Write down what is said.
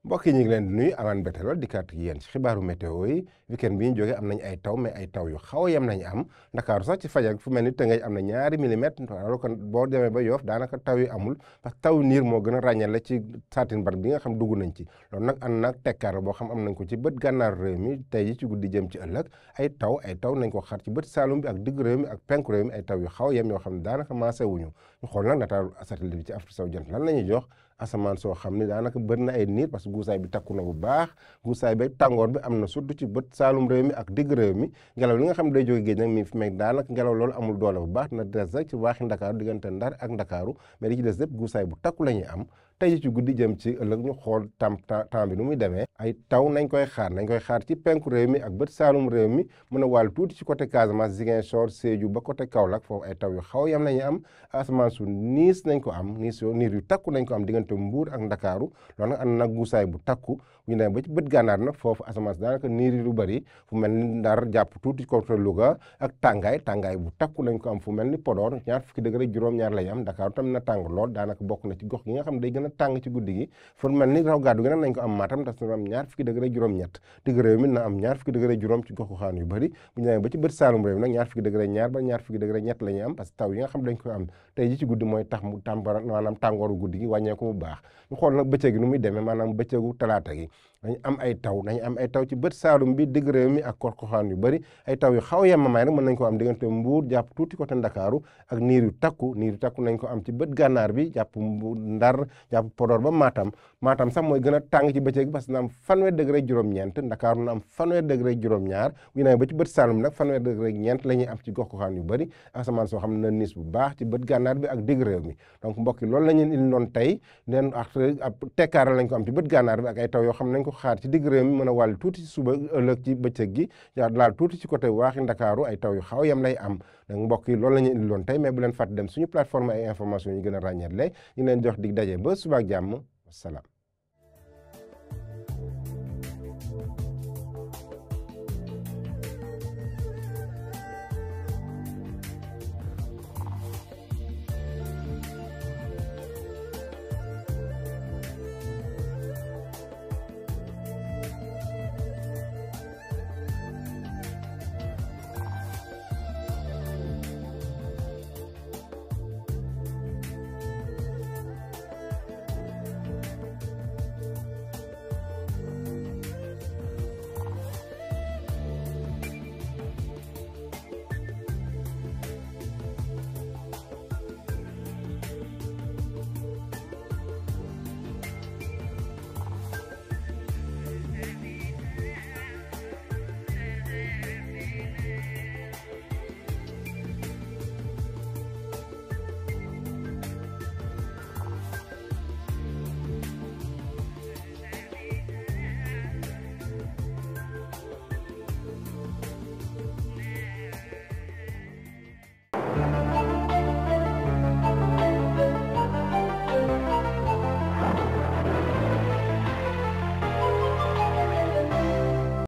mbokk yi ñu ngi leen di nuyu amaan bette lool dikkaat ak yéen ci xibaaru météo yi weekend bi ñu jógee am nañ ay taw mais ay taw yu xaw a yem nañ am Ndakaaru sax ci fajar fu mel ni Tëngéej am na 2 millimètres alors kon boo demee ba Yoff daanaka taw yi amul parce que taw niir moo gën a ràññale ci saatin bar bi nga xam dugg nañ ci loolu nag ànd nag tekkaar boo xam am nañ ko ci bët gànnaar réew mi tey ji ci guddi jëm ci ëllëg ay taw nañ ko xar ci bët Saalum bi ak digg réew mi ak penku réew mi ay taw yu xaw a yem yoo xam ne daanaka maasé wuñu ñu xool nag nataalu satellite bi ci Afrique sowu jant lan la ñuy jox asamaan soo xam ne daanaka bëri na ay niir parce que guusaay bi takku na bu baax guusaay bi tàngoor bi am na surtout ci bët saalum réew mi ak digg réew mi ngelaw li nga xam ne day jóge géej nag mi fi meg daanaka ngelaw loolu amul doole bu baax na des rek ci waaxi Ndakaaru diggante Ndar ak Ndakaaru mais li ci des lépp guusaay bu takku la ñuy am tey ci guddi jëm ci ëllëg ñu xool temps bi nu muy demee ay taw nañ koy xaar ci penku réew mi ak bët saalum réew mi mën a wàll tuuti ci côté Casamance Ziguinchor Sédhiou ba côté Kaolack foofu ay taw yu xaw yam nañu am asamaan su niis nañ ko am niir yu takku nañ ko am diggante Mbuur ak Ndakaaru loolu nag am nag guusaay bu takku bu ñu demee ba ci bët gànnaar nag foofu asamaan si daanaka niir yi lu bëri fu mel ni Ndar jàpp tuuti côté Louga ak tàngaay bu takku nañ ko am fu mel ni Podor 20 degré juróom-ñaar lañ am Ndakaaru tam na tàng lool daanaka bokk na ci gox gi nga xam ne day gën a tàng ci guddi gi fu mel ni raw gàddu gi nag nañ ko am Matam tas na am 20 degré juróom-ñett digg réew mi na am 20 degré juróom ci goxu xaan yu bëri bu ñu demee ba ci bët Saalum réew mi nag 20 degré ñaar ba 20 degré ñett la ñuy am parce que taw yi nga xam dañ ko am tey ji ci guddi mooy tax mu maanaam tàngooru guddi gi wàññeeku bu baax ñu xool nag bëccëg gi nu muy demee maanaam bëccëgu talaata gi dañu am ay taw ci bët Saalum bi digg réew mi ak goxaan yu bëri ay taw yu xaw yemamaay nag mën nañ ko am diggante Mbuur jàpp tuuti côté Ndakaaru ak niir yu takku nañ ko am ci bët gànnaar bi jàpp Ndar jàpp Podor ba Matam sax mooy gën a tàng ci bëccëg parce que na am 30 degré juróom-ñeent Ndakaaru na am 30 degré juróom-ñaar bu ñu nee ba ci bët Saalum nag 30 degré ñeent la ñuy am ci gox-goxaan yu bëri asamaan soo xam ne na niis bu baax ci bët gànnaar bi ak digg réew mi donc mbokk yi loolu la ñu indi loon tey leen ak tekkaaral lañ ko am ci bët gànnaar bi ak ay taw yoo xam ne nañ ko xaar ci digg réew mi mën a wàll tuuti ci suba ëllëg ci bëccëg gi laal tuuti ci côté waaxi Ndakaaru ay taw yu xaw yam lay am donc mbokk yi loolu la ñu indi loon tey mais bu leen fàtte dem suñu plateforme ay information yi gën a ràññeetle ñu leen jox dig daje ba suba ak jàmm wasalaam